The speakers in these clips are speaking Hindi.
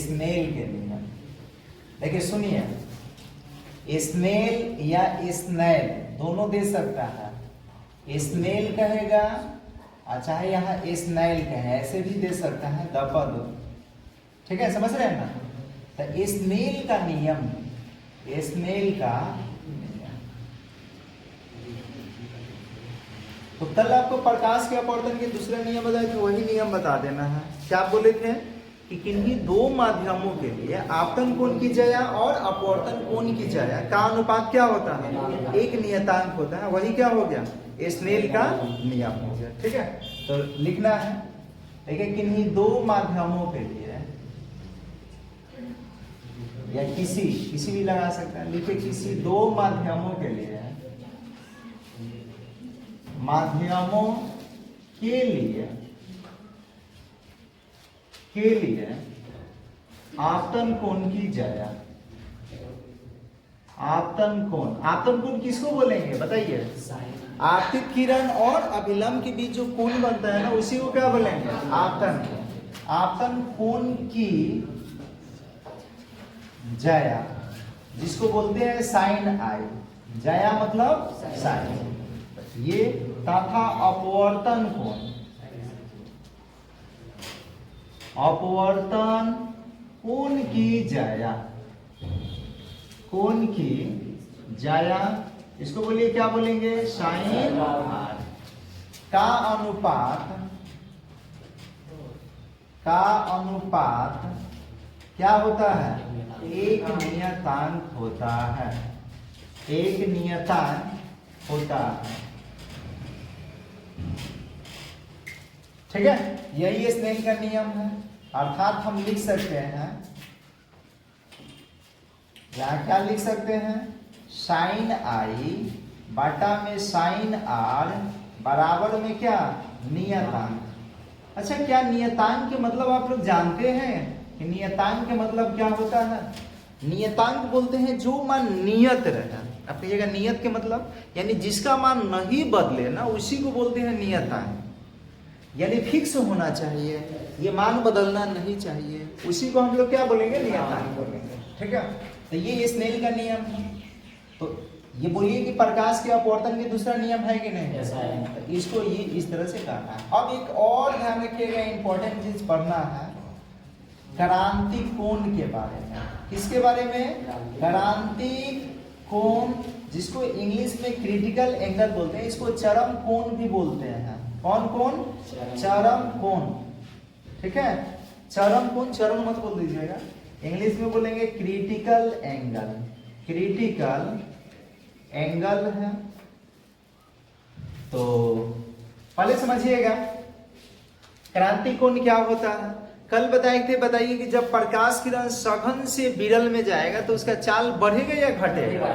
स्नेल के नियम। देखिए सुनिए, स्नेल या स्नेल दोनों दे सकता है। स्नेल कहेगा और चाहे यहाँ स्नेल कहे, ऐसे भी दे सकता है दपद। ठीक है, समझ रहे हैं ना। तो स्नेल का नियम, स्नेल का नियम, तो कल आपको प्रकाश के अपवर्तन के दूसरे नियम बताए थे, वही नियम बता देना है। क्या बोले थे कि किन्हीं दो माध्यमों के लिए आपतन कोण की जया और अपवर्तन कोण की जया का अनुपात क्या होता है, एक नियतांक होता है। वही क्या हो गया, स्नेल का नियम हो गया। ठीक है, तो लिखना है, देखिए किन्हीं दो माध्यमों के लिए या किसी भी लगा सकता है, लिखिए किसी दो माध्यमों के लिए, माध्यमों के लिए आपतन कोण की जया। आपतन कोण किसको बोलेंगे बताइए, आपतित किरण और अभिलंब के बीच जो कोण बनता है ना, उसी को क्या बोलेंगे, आपतन कोण। आपतन कोण की जया, जिसको बोलते हैं साइन आई, जया मतलब साइन, ये तथा अपवर्तन कोण, अपवर्तन कोण की जया, कोण की जया, इसको बोलिए क्या बोलेंगे, साइन आर का अनुपात क्या होता है, एक नियतांक होता है, एक नियतांक होता है। ठीक है, यही स्नेल का नियम है। अर्थात हम लिख सकते हैं, यहां क्या लिख सकते हैं, साइन आई बटा में साइन आर बराबर में क्या, नियतांक। अच्छा, क्या नियतांक के मतलब आप लोग जानते हैं कि नियतांक के मतलब क्या होता है। नियतांक बोलते हैं जो मान नियत रहे। आप कहिएगा नियत के मतलब, यानी जिसका मान नहीं बदले ना, उसी को बोलते हैं नियतांक। यानी फिक्स होना चाहिए, ये मान बदलना नहीं चाहिए, उसी को हम लोग क्या बोलेंगे, नियतांक बोलेंगे। ठीक है, तो ये स्नेल का नियम है। तो ये बोलिए कि प्रकाश के अपवर्तन के दूसरा नियम है कि नहीं, तो इसको ये इस तरह से करना है। अब एक और ध्यान रखिएगा, इंपॉर्टेंट चीज पढ़ना है, क्रांतिक कोण के बारे में। किसके बारे में, क्रांतिक कोण, जिसको इंग्लिश में क्रिटिकल एंगल बोलते हैं, इसको चरम कोण भी बोलते हैं। कौन कोण, चरम कोण। ठीक है, चरम कोण, चरम मत बोल दीजिएगा, इंग्लिश में बोलेंगे क्रिटिकल एंगल। क्रिटिकल एंगल है, तो पहले समझिएगा क्रांतिक कोण क्या होता है। कल बताइए कि जब प्रकाश किरण सघन से विरल में जाएगा तो उसका चाल बढ़ेगा या घटेगा,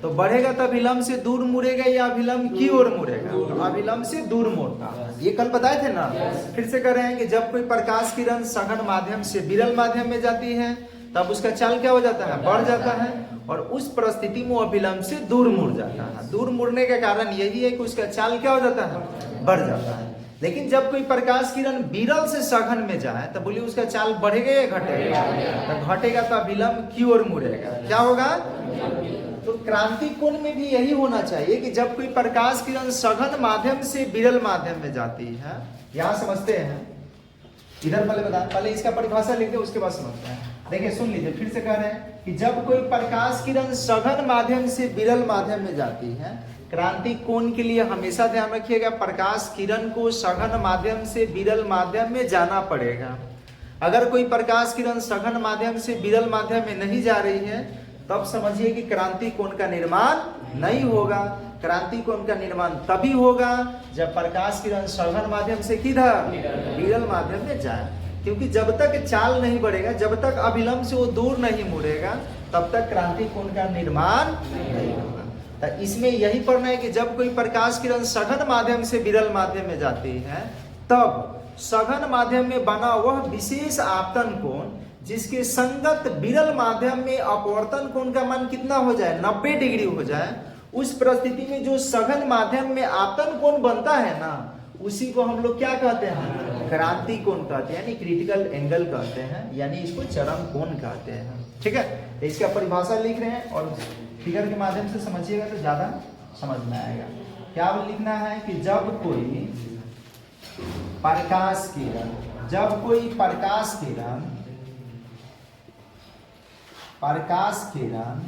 तो बढ़ेगा तो अभिलंब से दूर मुड़ेगा या अभिलंब की ओर मुड़ेगा, तो अभिलंब से दूर मुड़ता है। ये कल बताए थे ना, फिर से कर रहे हैं कि जब कोई प्रकाश किरण सघन माध्यम से विरल माध्यम में जाती है तब उसका चाल क्या हो जाता है, बढ़ जाता है, और उस परिस्थिति में अभिलंब से दूर मुड़ जाता है। दूर मुड़ने का कारण यही है कि उसका चाल क्या हो जाता है, बढ़ जाता है। लेकिन जब कोई प्रकाश किरण विरल से सघन में जाए तो बोलिए उसका चाल बढ़ेगा या घटेगा, तो घटेगा तो अभिलंब की ओर मुड़ेगा, क्या होगा। तो क्रांतिक कोण में भी यही होना चाहिए कि जब कोई प्रकाश किरण सघन माध्यम से विरल माध्यम में जाती है, यहां समझते हैं, इधर पहले इसका परिभाषा लिखते हैं, उसके बाद समझते हैं। देखिए सुन लीजिए, फिर से कह रहे हैं कि जब कोई प्रकाश किरण सघन माध्यम से विरल माध्यम में जाती है, क्रांतिक कोण के लिए हमेशा ध्यान रखिएगा, प्रकाश किरण को सघन माध्यम से विरल माध्यम में जाना पड़ेगा। अगर कोई प्रकाश किरण सघन माध्यम से विरल माध्यम में नहीं जा रही है, तब समझिए कि क्रांतिक कोण का निर्माण नहीं होगा। क्रांतिक कोण का निर्माण तभी होगा जब प्रकाश किरण सघन माध्यम से किधर, विरल माध्यम में जाए। क्योंकि जब तक चाल नहीं बढ़ेगा, जब तक अभिलंब से वो दूर नहीं मुड़ेगा, तब तक क्रांतिक कोण का निर्माण नहीं होगा। तो इसमें यही पढ़ना है कि जब कोई प्रकाश किरण सघन माध्यम से विरल माध्यम में जाती है, तब सघन माध्यम में बना वह विशेष आपतन कोण जिसके संगत विरल माध्यम में अपवर्तन कोण का मान कितना हो जाए, 90 डिग्री हो जाए, उस परिस्थिति में जो सघन माध्यम में आपतन कोण बनता है ना, उसी को हम लोग क्या कहते हैं, क्रांति कोण कहते हैं, यानी क्रिटिकल एंगल कहते हैं, यानी इसको चरम कोण कहते हैं। ठीक है, तो इसका परिभाषा लिख रहे हैं और फिगर के माध्यम से समझिएगा तो ज्यादा समझ में आएगा। क्या लिखना है कि जब कोई प्रकाश किरण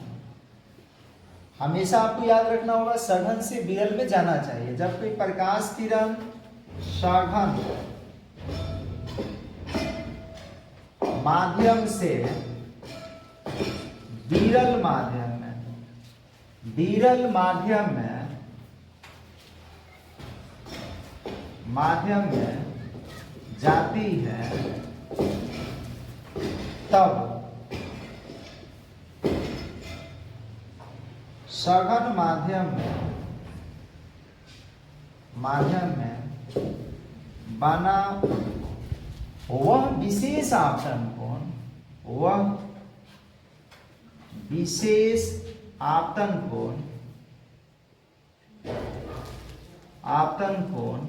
हमेशा आपको याद रखना होगा सघन से विरल में जाना चाहिए। जब कोई प्रकाश किरण सघन माध्यम से विरल माध्यम में जाती है तब सघन माध्यम में बना वह विशेष आपतन कोण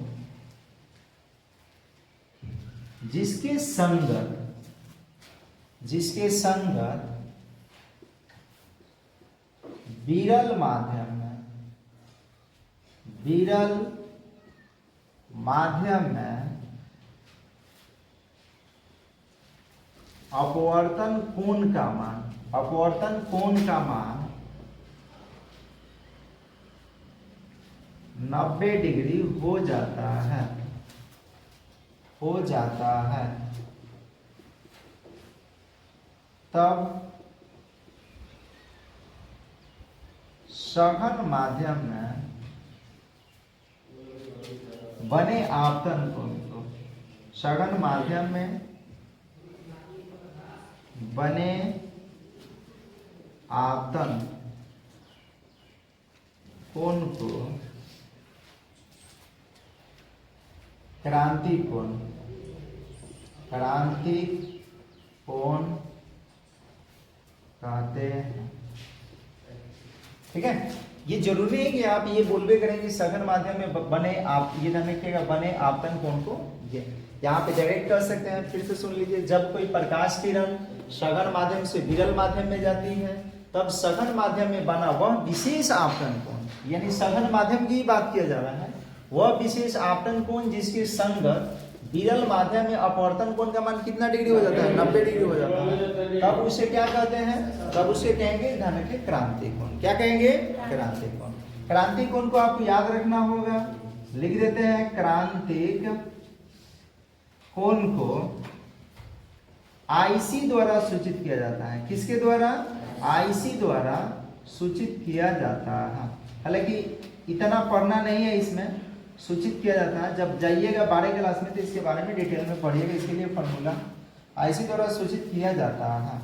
जिसके संगत विरल माध्यम में अपवर्तन कोण का मान 90 डिग्री हो जाता है। तब सघन माध्यम में बने आपतन कोण को सघन माध्यम में बने आपतन कोण को क्रांति कोण कहते हैं। ठीक है, ये जरूरी है कि आप ये बोलबे करें कि सघन माध्यम में बने आप, ये ध्यान रखिएगा, बने आपतन कोण को ये यहाँ पे डायरेक्ट कर सकते हैं। फिर से सुन लीजिए, जब कोई प्रकाश किरण सघन माध्यम से विरल माध्यम में जाती है तब सघन माध्यम में बना वह विशेष आपतन कोण, यानी सघन माध्यम की बात किया जा रहा है, वह विशेष आपतन कोण जिसके संगत विरल माध्यम में अपवर्तन कोण का मान कितना डिग्री हो जाता है, 90 डिग्री हो जाता है। तब उसे क्या कहते हैं, तब उसे कहेंगे ध्यान रखिए क्रांति कोण। क्या कहेंगे, क्रांति कोण। क्रांति कोण को आपको याद रखना होगा, लिख देते हैं क्रांतिक कोण को IC द्वारा सूचित किया जाता है। किसके द्वारा, IC द्वारा सूचित किया जाता है। हालांकि इतना पढ़ना नहीं है, इसमें सूचित किया जाता है। जब जाइएगा 12 क्लास में तो इसके बारे में डिटेल में पढ़िएगा। इसके लिए फॉर्मूला IC द्वारा सूचित किया जाता है।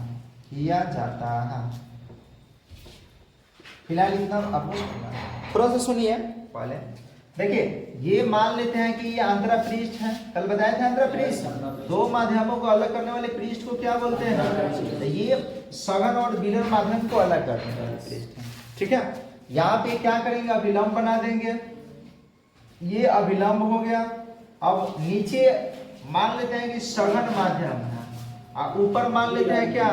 फिलहाल इतना आपको थोड़ा सा सुनिए पहले। देखिए, ये मान लेते हैं कि ये आंतरा पृष्ठ है, कल बताए थे आंतरा पृष्ठ, दो माध्यमों को अलग करने वाले पृष्ठ को क्या बोलते हैं, तो ये सघन और विरल माध्यम को अलग करने वाले पृष्ठ है। ठीक है, यहाँ पे क्या करेंगे, अभिलंब बना देंगे, ये अभिलंब हो गया। अब नीचे मान लेते हैं कि सघन माध्यम है और ऊपर मान लेते हैं क्या,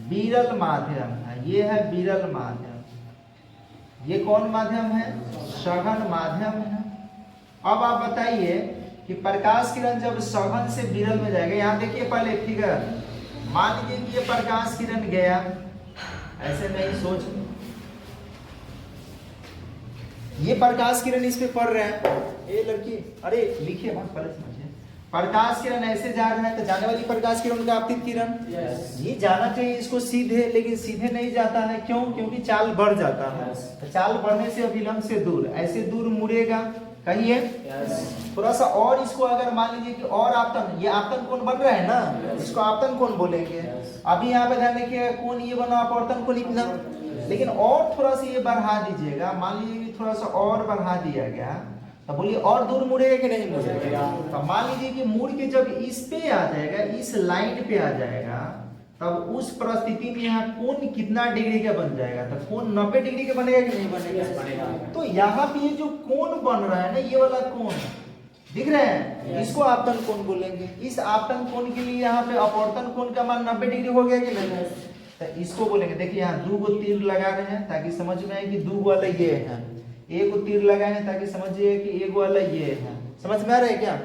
विरल माध्यम है। ये है विरल माध्यम, ये कौन माध्यम है, सघन माध्यम है। अब आप बताइए कि प्रकाश किरण जब सघन से विरल में जाएगा, यहाँ देखिए पहले फिगर, मान लीजिए कि ये प्रकाश किरण गया, ऐसे नहीं सोच, ये प्रकाश किरण इस पे पड़ रहे हैं, ये लड़की अरे लिखिए मत, पहले समझिए। प्रकाश किरण ऐसे जा रहा है तो जाने वाली प्रकाश किरण का आपतित किरण, ये जाना चाहिए इसको सीधे, लेकिन सीधे नहीं जाता है। क्यों, क्योंकि चाल बढ़ जाता है। तो चाल बढ़ने से अभिलंब से दूर, ऐसे दूर मुड़ेगा, कहिए थोड़ा सा और। इसको अगर मान लीजिए कि और आपतन, ये आपतन कोण बन रहा है ना, इसको आपतन कोण बोलेंगे। अभी यहाँ पे ध्यान रखिएगा, कोण ये बना, अपवर्तन कोण इतना, लेकिन और थोड़ा सा ये बढ़ा दीजिएगा। मान लीजिए कि थोड़ा सा और बढ़ा दिया गया, तो बोलिए और दूर मुड़ेगा कि नहीं मुड़ेगा। तो मान लीजिए कि मुड़ के जब इस पे आ जाएगा, इस लाइन पे आ जाएगा, तब उस परिस्थिति में यहाँ कोण कितना डिग्री का बन जाएगा, तो कोण 90 डिग्री का बनेगा कि नहीं बनेगा। तो यहाँ पे ये जो कोण बन रहा है ना, ये वाला कोण दिख रहे हैं, इसको आपतन कोण बोलेंगे। इस आपतन कोण के लिए यहाँ पे अपवर्तन कोण का मान 90 डिग्री हो गया कि नहीं, तो इसको बोलेंगे। देखिए यहाँ 2 गो तीर लगा रहे हैं ताकि समझ में आए कि 2 वाला ये है, 1 गो तीर लगाए हैं ताकि समझिए कि 1 वाला ये है। समझ में आ रहा है क्या?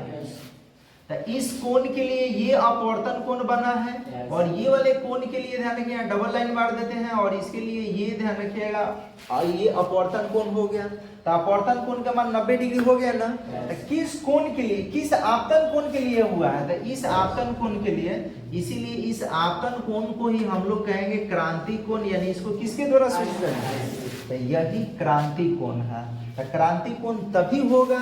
तो इस कोण के लिए ये अपवर्तन कोण बना है, और ये वाले कोण के लिए ध्यान रखिए डबल लाइन मार देते हैं, और इसके लिए ये ध्यान रखिएगा, और ये अपवर्तन कोण हो गया। तो अपवर्तन कोण का मान 90 डिग्री हो गया ना। तो किस कोण के लिए, किस आपतन कोण के लिए हुआ है, तो इस आपतन कोण के लिए, इसीलिए इस आपतन कोण को ही हम लोग कहेंगे क्रांति कोण, यानी इसको किसके द्वारा सूचित करेंगे, तो यही क्रांति कोण है। तो क्रांति कोण तभी होगा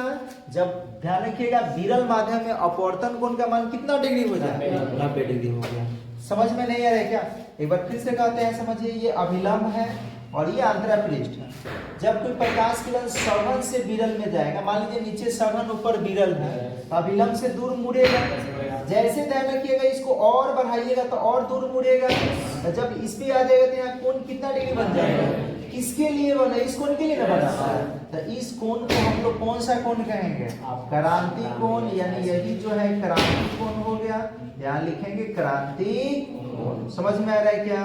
जब, ध्यान रखिएगा, विरल माध्यम में अपवर्तन कोण का मान कितना डिग्री हो जाए, 90 डिग्री हो गया। समझ में नहीं आ रहा है क्या? एक बार फिर से कहते हैं, समझिए ये अभिलंब है और ये अंतरापृष्ठ है। जब कोई प्रकाश किरण सघन से विरल में जाएगा, मान लीजिए नीचे सघन ऊपर विरल है, तो अभिलंब से दूर मुड़ेगा। जैसे ध्यान रखिएगा इसको और बढ़ाइएगा तो और दूर मुड़ेगा। तो जब इस पे आ जाएगा तो यहाँ कोण कितना डिग्री बन जाएगा, किसके लिए बना, इस कोण के लिए ना बना। तो इस कोण को हम लोग कौन सा कोण कहेंगे, क्रांति कोण, यानी यही जो है क्रांति कोण हो गया। यहाँ लिखेंगे क्रांति कोण। समझ में आ रहा है क्या?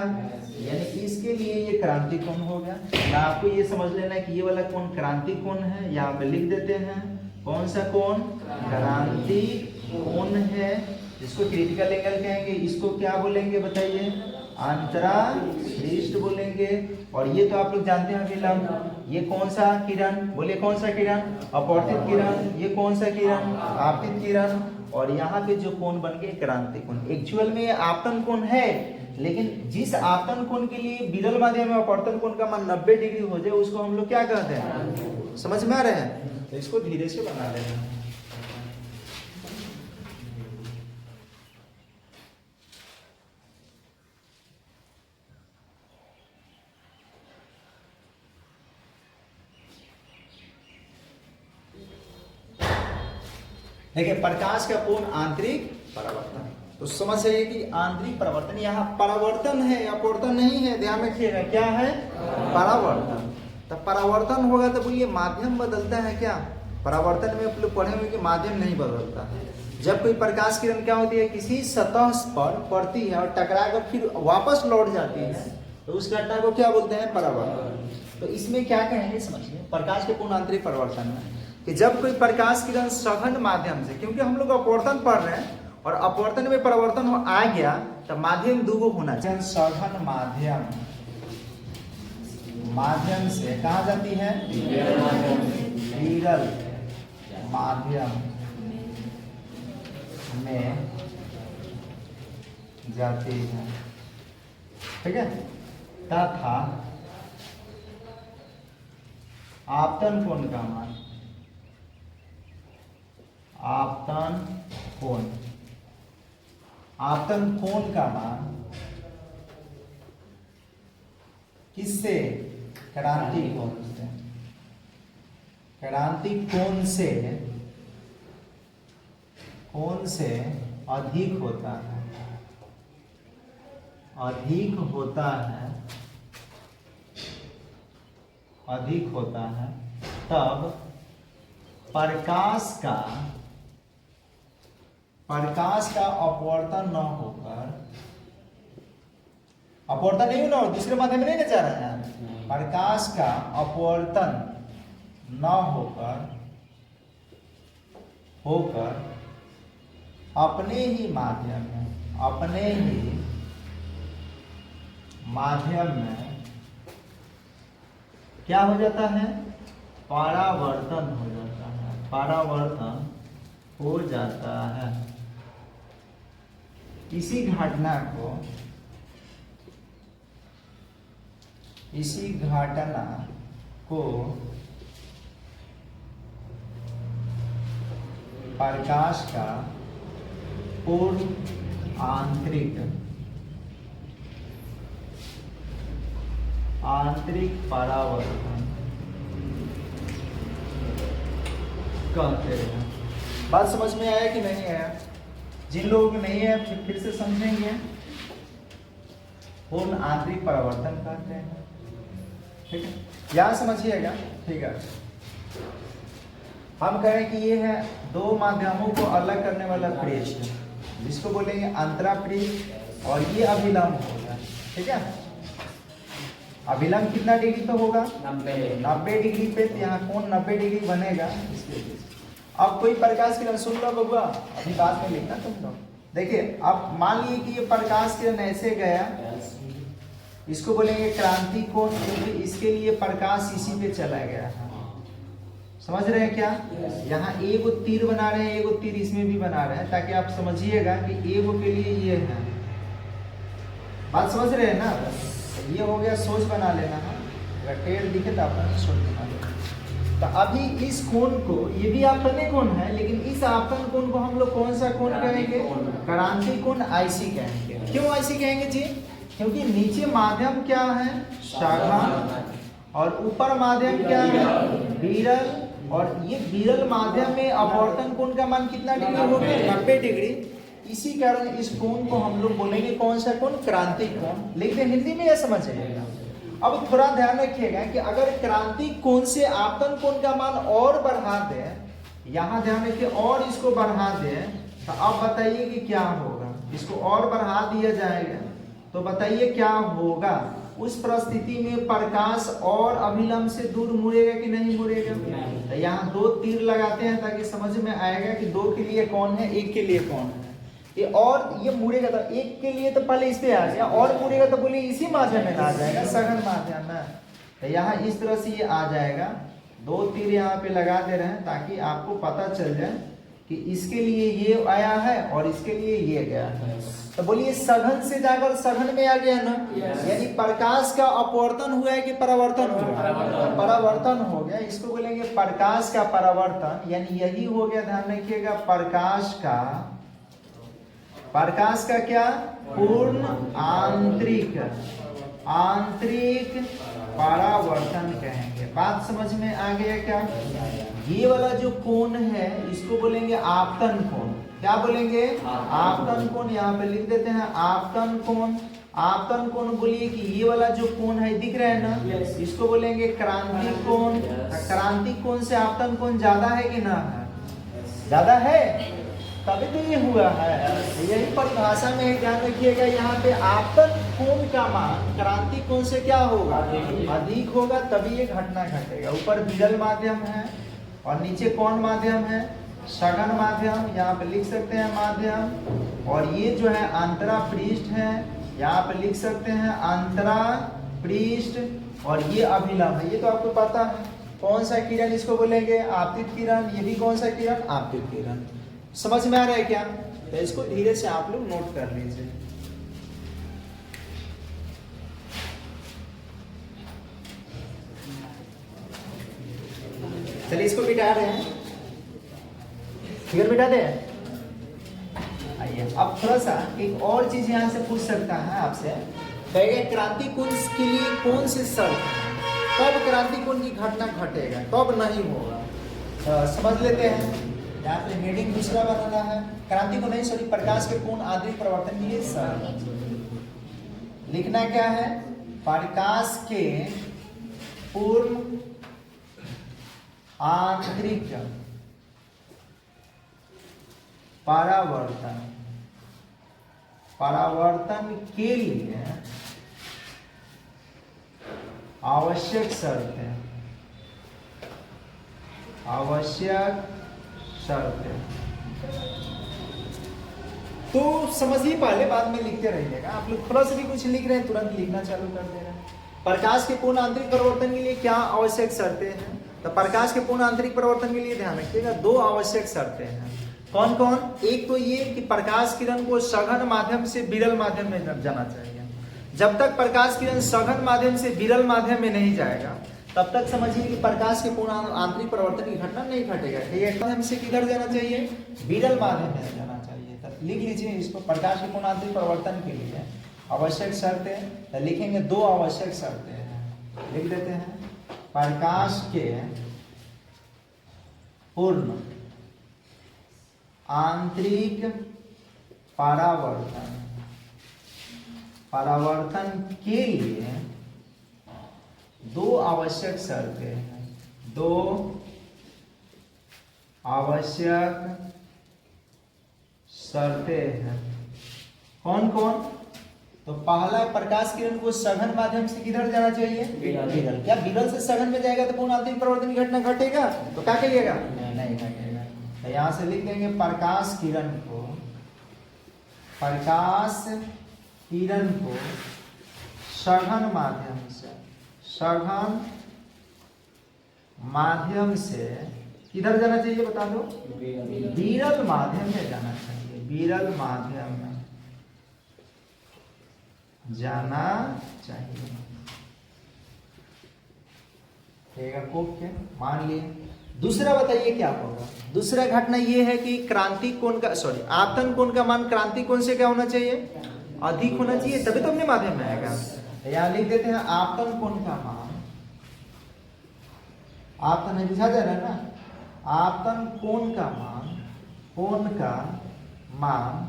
यानी इसके लिए ये क्रांति कोण हो गया। ना आपको ये समझ लेना है कि ये वाला कोण क्रांति कोण है, यहाँ पे लिख देते हैं कौन सा कोण, क्रांति कोण है। इसको क्रिटिकल एंगल कहेंगे, इसको क्या बोलेंगे बताइए, अंतरापृष्ठ बोलेंगे। और ये तो आप लोग जानते हैं अभिलंब, ये कौन सा किरण, बोले कौन सा किरण, अपवर्तित किरण। ये कौन सा किरण, आपतित किरण। और यहाँ पे जो कोण बन गए क्रांति कोण। एक्चुअल में ये आपतन कोण है, लेकिन जिस आपतन कोण के लिए विरल माध्यम में अपवर्तन कोण का मान 90 डिग्री हो जाए, उसको हम लोग क्या कहते हैं, समझ में आ रहे हैं? तो इसको धीरे से बना लेना। देखिए प्रकाश का कोण आंतरिक परावर्तन, तो समझ जाइए कि आंतरिक परावर्तन, यहाँ परावर्तन है, अपवर्तन नहीं है। ध्यान रखिएगा क्या है, परावर्तन। तो परावर्तन होगा तो बोलिए माध्यम बदलता है क्या? परावर्तन में आप लोग पढ़े हुए कि माध्यम नहीं बदलता है। जब कोई प्रकाश किरण क्या होती है, किसी सतह पर पड़ती है और टकरा कर फिर वापस लौट जाती है, तो उस घटना को क्या बोलते हैं, परावर्तन। तो इसमें क्या कहेंगे समझिए, प्रकाश के पूर्ण आंतरिक परावर्तन में कि जब कोई प्रकाश किरण सघन माध्यम से, क्योंकि हम लोग अपवर्तन पढ़ रहे हैं और अपवर्तन में परिवर्तन हो आ गया, तो माध्यम दूगो होना चाहिए। सघन माध्यम, माध्यम से कहा जाती है, विरल माध्यम में जाती है, ठीक है। तथा आपतन कोण का मान, आपतन कोण, आपतन कोण का मान किससे, क्रांति कोण से, क्रांति कोण से, कोण से अधिक होता है, अधिक होता है, अधिक होता है, तब प्रकाश का अपवर्तन न होकर, अपवर्तन नहीं होना, दूसरे माध्यम में नहीं ना जा रहा है, प्रकाश का अपवर्तन न होकर अपने ही माध्यम में, अपने ही माध्यम में क्या हो जाता है, परावर्तन हो जाता है, परावर्तन हो जाता है। इसी घटना को, इसी घटना को प्रकाश का पूर्ण आंतरिक परावर्तन कहते हैं। बात समझ में आया कि नहीं आया? जिन लोगों को नहीं है फिर से समझेंगे। पूर्ण आंतरिक परावर्तन कहते हैं, ठीक है। यहां समझिएगा, ठीक है। हम कह रहे हैं कि ये है दो माध्यमों को अलग करने वाला पृष्ठ, जिसको बोलेंगे अंतरापृष्ठ, और ये अभिलंब होगा। ठीक है, अभिलंब कितना डिग्री तो होगा 90 डिग्री पे, तो यहाँ कोण 90 डिग्री बनेगा इसके लिए। अब कोई प्रकाश किरण, सुन लो बबुआ, अभी बात में लिखना तुम लोग। देखिए अब मान लीजिए कि ये प्रकाश किरण ऐसे गया, इसको बोलेंगे क्रांति कोण, क्योंकि इसके लिए प्रकाश इसी पे चला गया है। समझ रहे हैं क्या? यहाँ एगो तीर बना रहे हैं, एगो तीर इसमें भी बना रहे हैं, ताकि आप समझिएगा कि एगो के लिए ये है। बात समझ रहे हैं ना? ये हो गया, सोच बना लेना है, अगर टेढ़ दिखे तो आपने सोच बना लेना। तो अभी इस कोण को, ये भी आपतन कोण है, लेकिन इस आपतन कोण को हम लोग कौन सा कोण कहेंगे? क्रांति कोण, आईसी कहेंगे। क्यों आईसी कहेंगे जी? क्योंकि नीचे माध्यम क्या है? सघन, और ऊपर माध्यम क्या है? विरल, और ये विरल माध्यम में अपवर्तन कोण का मान कितना डिग्री हो गया? 90 डिग्री। इसी कारण इस कोण को हम लोग बोलेंगे कौन सा कोण? क्रांति कोण। लिखते हिंदी में, यह समझिएगा। अब थोड़ा ध्यान रखिएगा कि अगर क्रांति कोण से आपतन कोण का मान और बढ़ा दें, यहाँ ध्यान रखिए, और इसको बढ़ा दें, तो अब बताइए कि क्या होगा? इसको और बढ़ा दिया जाएगा तो बताइए क्या होगा? उस परिस्थिति में प्रकाश और अभिलंब से दूर मुड़ेगा कि नहीं मुड़ेगा? तो यहाँ दो तीर लगाते हैं ताकि समझ में आएगा कि दो के लिए कौन है, एक के लिए कौन है। ये और ये मुड़ेगा तो एक के लिए तो पहले इस पे आ गया, और मुड़ेगा तो बोलिए इसी माध्यम में आ जाएगा, सघन माध्यम में। तो यहाँ इस तरह से ये आ जाएगा। दो तीर यहाँ पे लगा दे रहे हैं ताकि आपको पता चल जाए कि इसके लिए ये आया है और इसके लिए ये गया है। तो बोलिए सघन से जाकर सघन में आ गया ना, यानी प्रकाश का अपवर्तन हुआ है कि परावर्तन हुआ? परावर्तन हो गया। इसको बोलेंगे प्रकाश का परावर्तन, यानी यही हो गया, ध्यान रखिएगा, प्रकाश का क्या? पूर्ण आंतरिक परावर्तन कहेंगे। बात समझ में आ गया क्या? ये वाला जो कोण है इसको बोलेंगे आपतन कोण। क्या बोलेंगे? आपतन कोण। यहाँ पे लिख देते हैं आपतन कोण। आपतन कोण बोलिए कि ये वाला जो कोण है, दिख रहा है ना, इसको बोलेंगे क्रांति कोण। क्रांति कोण से आपतन कोण ज्यादा है कि ना है? ज्यादा है, तभी तो ये हुआ है। यही परिभाषा में ध्यान रखिएगा, यहाँ पे आपतन कोण का मान क्रांति कोण से क्या होगा? अधिक होगा, तभी ये घटना घटेगा। ऊपर विरल माध्यम है और नीचे कौन माध्यम है? सघन माध्यम। यहाँ पे लिख सकते हैं माध्यम, और ये जो है अंतरापृष्ठ है, यहाँ पे लिख सकते हैं अंतरापृष्ठ, और ये अभिलंब है। ये तो आपको पता है कौन सा किरण इसको बोलेंगे? आपतित किरण। ये भी कौन सा किरण? आपतित किरण। समझ में आ रहा है क्या? तो इसको धीरे से आप लोग नोट कर लीजिए। चलिए इसको मिटा रहे हैं, फिगर मिटा दे। आइए अब थोड़ा सा एक और चीज यहाँ से पूछ सकता है आपसे, कहेगा क्रांति कोण के लिए कौन से शर्त है, कब क्रांति कोण की घटना घटेगा, कब नहीं होगा? समझ लेते हैं। यहाँ पे हेडिंग दूसरा बनाना है, क्रांति को नहीं, सॉरी, प्रकाश के पूर्ण आंतरिक परिवर्तन के लिए शर्त लिखना क्या है? प्रकाश के पूर्ण आंतरिक परावर्तन के लिए आवश्यक शर्तें, तो समझिए, पहले बाद में लिखते रहिएगा। आप लोग थोड़ा सा भी कुछ लिख रहे हैं तुरंत लिखना चालू कर दे रहे हैं। प्रकाश के पूर्ण आंतरिक परिवर्तन के लिए क्या आवश्यक शर्तें हैं? तो प्रकाश के पूर्ण आंतरिक परिवर्तन के लिए ध्यान रखिएगा, दो आवश्यक शर्तें हैं। कौन कौन? एक तो ये कि प्रकाश किरण को सघन माध्यम से विरल माध्यम में जाना चाहिए। जब तक प्रकाश किरण सघन माध्यम से विरल माध्यम में नहीं जाएगा, तब तक समझिए कि प्रकाश के पूर्ण आंतरिक परिवर्तन की घटना नहीं घटेगा। ठीक है, माध्यम से किधर जाना चाहिए? विरल माध्यम में जाना चाहिए। तो लिख लीजिए इसको, प्रकाश के पूर्ण आंतरिक परिवर्तन के लिए आवश्यक शर्तें। तो लिखेंगे दो आवश्यक शर्तें हैं, लिख देते हैं। प्रकाश के पूर्ण आंतरिक परावर्तन के लिए दो आवश्यक शर्तें हैं, दो आवश्यक शर्तें हैं। कौन कौन? तो पहला, प्रकाश किरण को सघन माध्यम से किधर जाना चाहिए? विरल। क्या विरल से सघन में जाएगा तो पूर्ण आंतरिक परिवर्तन घटना घटेगा? तो क्या कहिएगा? नहीं घटेगा। तो यहां से लिख देंगे प्रकाश किरण को सघन माध्यम से किधर जाना चाहिए बता दो? विरल माध्यम में जाना चाहिए। विरल माध्यम में जाना चाहिए। मान लिए। दूसरा बताइए क्या होगा? दूसरा घटना ये है कि क्रांति कोण का आपतन कोण का मान क्रांति कोण से क्या होना चाहिए? अधिक होना चाहिए, तभी तो अपने माध्यम में आएगा। यहाँ लिख देते हैं आपतन कोण का मान, आपतन है बुझा जा रहा है ना, आपतन कोण का मान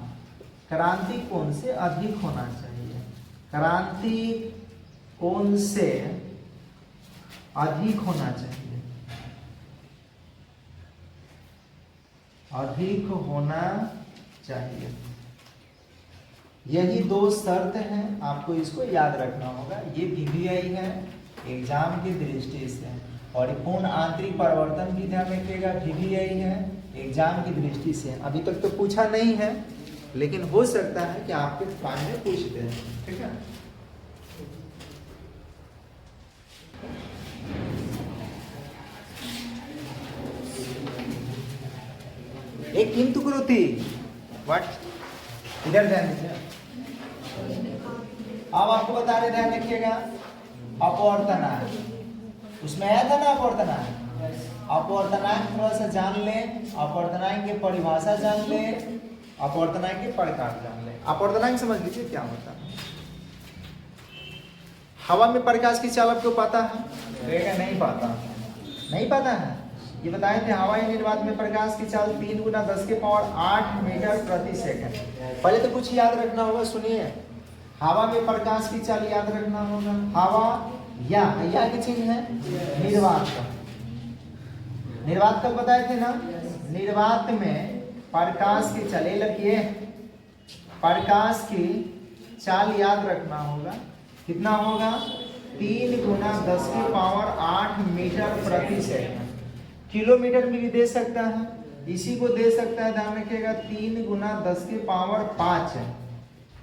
क्रांति कोण से अधिक होना चाहिए। क्रांति कोण से अधिक होना चाहिए, अधिक होना चाहिए। यही दो शर्त हैं, आपको इसको याद रखना होगा। ये VVI है एग्जाम की दृष्टि से, और पूर्ण आंतरिक परिवर्तन भी ध्यान रखिएगा, VVI है एग्जाम की दृष्टि से। अभी तक तो पूछा नहीं है, लेकिन हो सकता है कि आपके फाइल में पूछते हैं। ठीक है, एक किंतु कृति व्हाट इधर ध्यान दीजिए। अब आपको बता रहे, ध्यान रखिएगा, अपवर्तनांक उसमें आया था ना, अपवर्तनांक थोड़ा सा जान ले, अपवर्तनांक की परिभाषा जान ले, अपवर्तनांक के प्रकार जान ले। अपवर्तनांक समझ लीजिए क्या होता है। हवा में प्रकाश की चाल आपको पता है? नहीं पता है। ये बताए थे हवाई निर्वात में प्रकाश की चाल 3 × 10⁸ मीटर प्रति सेकंड। पहले तो कुछ याद रखना होगा, सुनिए। हवा में प्रकाश की चाल याद रखना होगा। हवा या के चिन्ह है निर्वात का। निर्वात कल बताए थे ना, निर्वात में प्रकाश की चाल, लड़किए प्रकाश की चाल याद रखना होगा। कितना होगा? 3 × 10⁸ मीटर प्रति सेकंड। किलोमीटर में भी दे सकता है, इसी को दे सकता है, ध्यान रखिएगा 3 × 10⁵ है,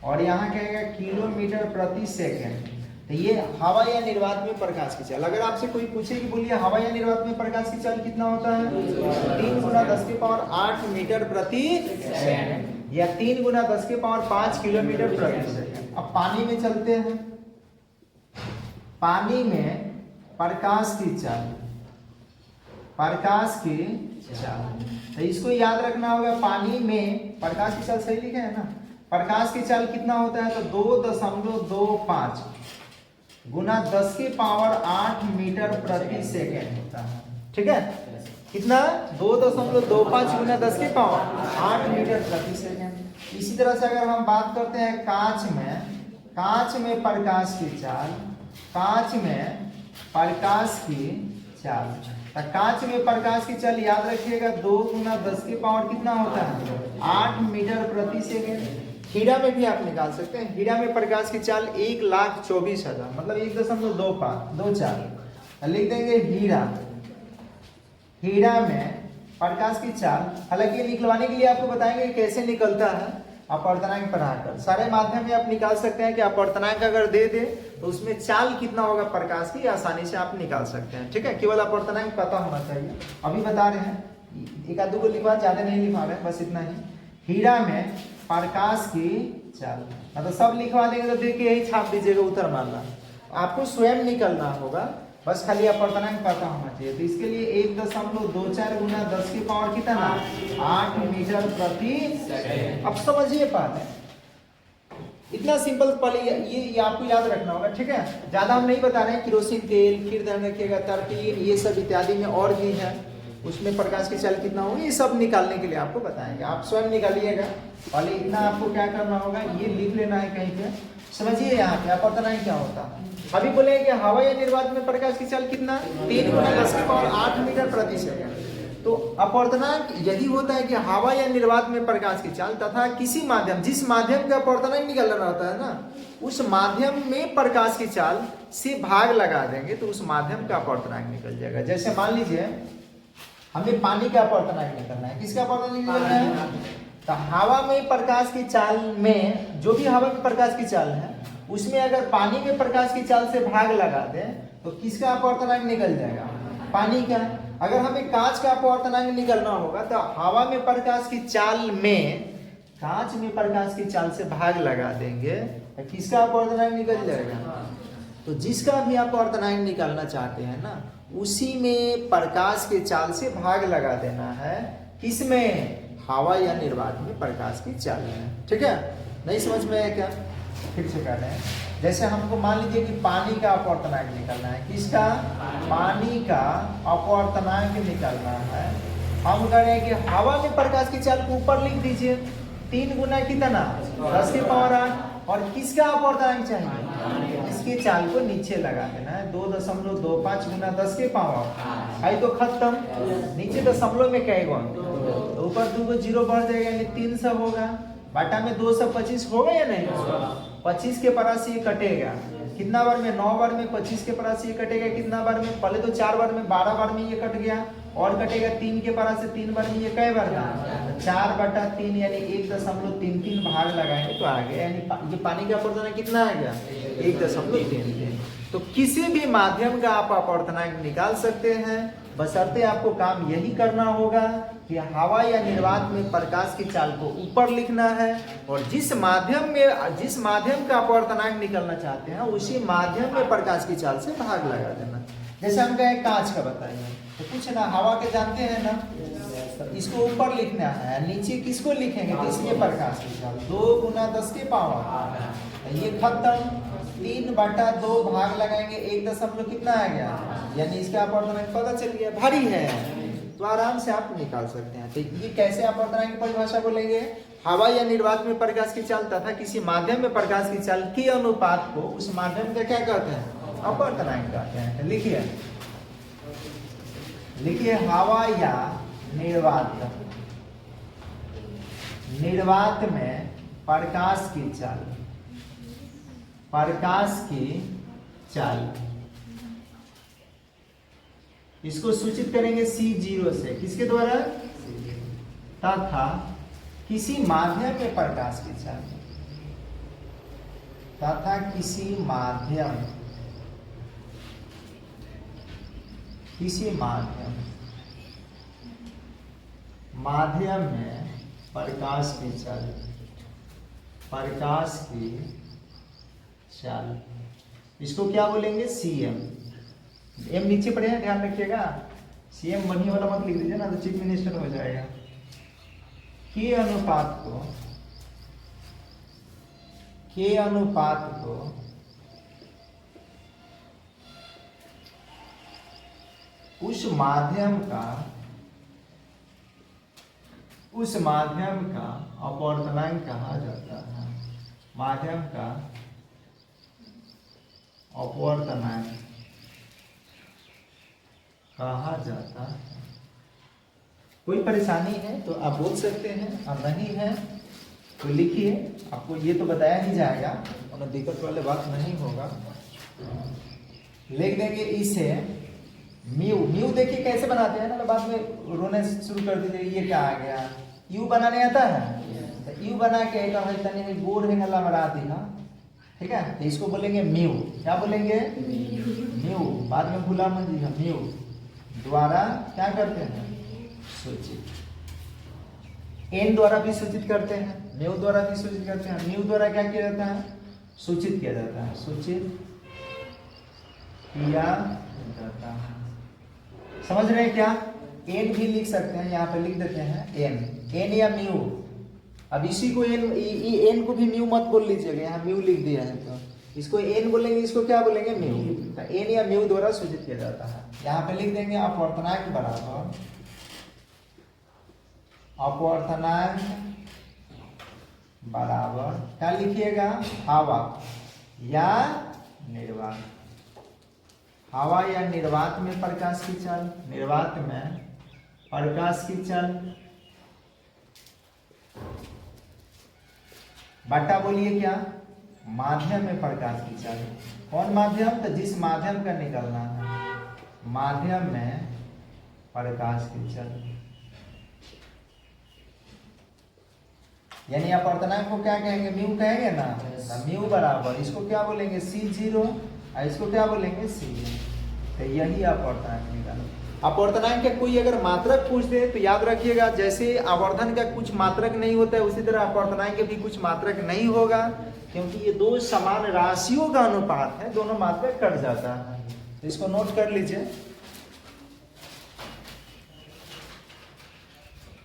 और यहाँ कहेगा किलोमीटर प्रति सेकंड। तो ये हवा या निर्वात में प्रकाश की चाल। अगर आपसे कोई पूछे कि बोलिए हवा या निर्वात में प्रकाश की चाल कितना होता है? 3 × 10⁸ मीटर प्रति सेकंड या 3 × 10⁵ किलोमीटर प्रति सेकंड। अब पानी में चलते हैं। पानी में प्रकाश की चाल, तो इसको याद रखना होगा। पानी में प्रकाश की चाल सही लिखे है ना? प्रकाश की चाल कितना होता है? तो 2.25 × 10⁸ मीटर प्रति सेकंड होता है। ठीक है, कितना? 2.25 × 10⁸ मीटर प्रति सेकंड। इसी तरह से अगर हम बात करते हैं कांच में प्रकाश की चाल, तो कांच में प्रकाश की चाल याद रखिएगा 2 × 10⁻, कितना होता है? 8 मीटर प्रति सेकंड। हीरा में भी आप निकाल सकते हैं। हीरा में प्रकाश की चाल 1,24,000, मतलब 1.24 लिख देंगे। हीरा में प्रकाश की चाल, हालांकि निकलवाने के लिए आपको बताएंगे कैसे निकलता है, अपवर्तनांक बनाकर। सारे माध्यम में आप निकाल सकते हैं कि अपवर्तनांक अगर दे दे तो उसमें चाल कितना होगा प्रकाश की, आसानी से आप निकाल सकते हैं। ठीक है, केवल अपवर्तनांक पता होना चाहिए। अभी बता रहे हैं, एक आध को लिखवा, ज्यादा नहीं लिखवा रहे हैं, बस इतना ही। हीरा में प्रकाश की चाल, मतलब सब लिखवा देंगे तो देखिए यही छाप दीजिएगा, उत्तर मानना आपको स्वयं निकलना होगा, बस खाली अपवर्तनांक पता होना चाहिए। तो इसके लिए 1.24 × 10⁻, कितना? 8 मीटर प्रति सेकंड। अब समझिए बात है, इतना सिंपल। पहले ये आपको याद रखना होगा। ठीक है, ज्यादा हम नहीं बता रहे हैं। केरोसिन तेल, फिर ध्यान रखिएगा टर्पीन, ये सब इत्यादि में और भी है, उसमें प्रकाश की चाल कितना होगी, ये सब निकालने के लिए आपको बताएंगे। आप स्वयं निकालिएगा। पहले इतना आपको क्या करना होगा, ये लिख लेना है कहीं पे। समझिए यहाँ पे अपवर्तनांक क्या होता है। अभी बोले कि हवा या निर्वात में प्रकाश की चाल कितना? 3 × 10⁸ मीटर प्रति सेकंड। तो अपवर्तनांक यदि होता है कि हवा या निर्वात में प्रकाश की चाल तथा किसी माध्यम, जिस माध्यम का अपवर्तनांक निकल रहा होता है ना, उस माध्यम में प्रकाश की चाल से भाग लगा देंगे तो उस माध्यम का अपवर्तनांक निकल जाएगा। जैसे मान लीजिए हमें पानी का अपवर्तनांक निकलना है, किसका अपवर्तनांक निकलना है? तो हवा में प्रकाश की चाल में, जो भी हवा में प्रकाश की चाल है उसमें अगर पानी में प्रकाश की चाल से भाग लगा दें तो किसका अपवर्तनांक निकल जाएगा? पानी का। अगर हमें कांच का अपवर्तनांक निकलना होगा तो हवा में प्रकाश की चाल में, कांच में प्रकाश की चाल से भाग लगा देंगे तो किसका अपवर्तनांक निकल जाएगा? तो जिसका भी अपवर्तनांक निकालना चाहते हैं ना, उसी में प्रकाश के चाल से भाग लगा देना है। किसमें? हवा या निर्वात में प्रकाश की चाल में। ठीक है, नहीं समझ में आया क्या? फिर से कर रहे हैं। जैसे हमको मान लीजिए कि पानी का अपवर्तनांक निकालना है। किसका? पानी का अपवर्तनांक निकालना है। हम कह रहे हैं कि हवा में प्रकाश की चाल को ऊपर लिख दीजिए, 3 गुना कितना? 10 के पावर 8। और किसका अपवर्तनांक चाहिए? इसकी चाल को नीचे लगा देना है, 2.25 गुना 10 के पावर। आई तो खत्म। नीचे दशमलव में कई गुण, तो ऊपर 2 को 0 बढ़ जाएगा यानी 300 होगा। बाटा में 225 होगा या नहीं? 25 के परा से ये कटेगा कितना बार में? 9 बार में 25 के परा से ये कटेगा कितना बार में? पहले तो 4 बार में, 12 बार में ये कट गया और कटेगा 3 के परा से 3 बार में, ये कई बार में? 4/3 यानी 1.33 भाग लगाएंगे तो आ गया, यानी ये पानी का अपवर्तनांक कितना आ गया? 1.33। तो किसी भी माध्यम का आप अपवर्तनांक निकाल सकते हैं, बशर्ते आपको काम यही करना होगा कि हवा या निर्वात में प्रकाश की चाल को ऊपर लिखना है और जिस माध्यम का अपवर्तनांक निकलना चाहते हैं उसी माध्यम में प्रकाश की चाल से भाग लगा देना। जैसे हम कहें कांच का बताइए तो कुछ ना, हवा के जानते हैं ना, तो इसको ऊपर लिखना है, नीचे किसको लिखेंगे? तो इसमें प्रकाश की चाल 2 गुना 10 के पावर, ये खत्म। 3/2 भाग लगाएंगे, 1 कितना आ गया? यानी इसका अपवर्तनांक पता चल गया, भारी है, तो आराम से आप निकाल सकते हैं। तो ये कैसे अपवर्तनांक की परिभाषा बोलेंगे? हवा या निर्वात में प्रकाश की चाल तथा किसी माध्यम में प्रकाश की चाल के अनुपात को उस माध्यम का क्या कहते हैं? अपवर्तनांक कहते हैं। लिखिए हवा या निर्वात में प्रकाश की चाल, इसको सूचित करेंगे C0 से, किसके द्वारा? तथा किसी माध्यम में प्रकाश की चाल, तथा किसी माध्यम में प्रकाश की चाल, इसको क्या बोलेंगे? CM। एम नीचे पड़े हैं, ध्यान रखिएगा। CM बनी वाला मत लिख दीजिए ना, तो चीफ मिनिस्टर हो जाएगा। के अनुपात को उस माध्यम का अपवर्तनांक कहा जाता है। माध्यम का अपवर्तनांक कहा जाता है। कोई परेशानी है तो आप बोल सकते हैं, और नहीं है तो लिखिए। आपको ये तो बताया नहीं जाएगा, और दिक्कत वाले बात नहीं होगा। लिख देंगे इसे म्यू देखिए कैसे बनाते हैं ना, बाद में रोने शुरू कर दीजिए ये क्या आ गया। यू बनाने आता है तो यू बना के तनी गोर है गला बना दी ना, ठीक है। तो इसको बोलेंगे म्यू, क्या बोलेंगे? म्यू। बाद में भूला मत जी, म्यू द्वारा क्या करते हैं? सूचित। एन द्वारा भी सूचित करते हैं, म्यू द्वारा भी सूचित करते हैं। म्यू द्वारा क्या किया जाता है? सूचित किया जाता है, सूचित किया जाता है। समझ रहे हैं क्या? एन भी लिख सकते हैं, यहाँ पे लिख देते हैं एन या म्यू। अब इसी को एन को भी म्यू मत बोल लीजिएगा, यहाँ म्यू लिख दिया है तो इसको एन बोलेंगे, इसको क्या बोलेंगे? म्यू। तो एन या म्यू द्वारा सूचित किया जाता है। यहाँ पे लिख देंगे अपवर्तनांक बराबर क्या लिखिएगा? हवा या निर्वात। हवा या निर्वात में प्रकाश की चाल, निर्वात में प्रकाश की चल, बटा बोलिए क्या, माध्यम में प्रकाश की चल। कौन माध्यम, तो जिस माध्यम का निकलना है, माध्यम में प्रकाश की चल। यानी अपवर्तनांक को क्या कहेंगे, म्यू कहेंगे ना, म्यू बराबर इसको क्या बोलेंगे, C0 और इसको क्या बोलेंगे, C। तो यही अपवर्तनांक निकालो। अपवर्तनांक के कोई अगर मात्रक पूछ दे तो याद रखिएगा, जैसे आवर्धन का कुछ मात्रक नहीं होता है उसी तरह अपवर्तनांक के भी कुछ मात्रक नहीं होगा, क्योंकि ये दो समान राशियों का अनुपात है, दोनों मात्रक कट जाता है। तो इसको नोट कर लीजिए।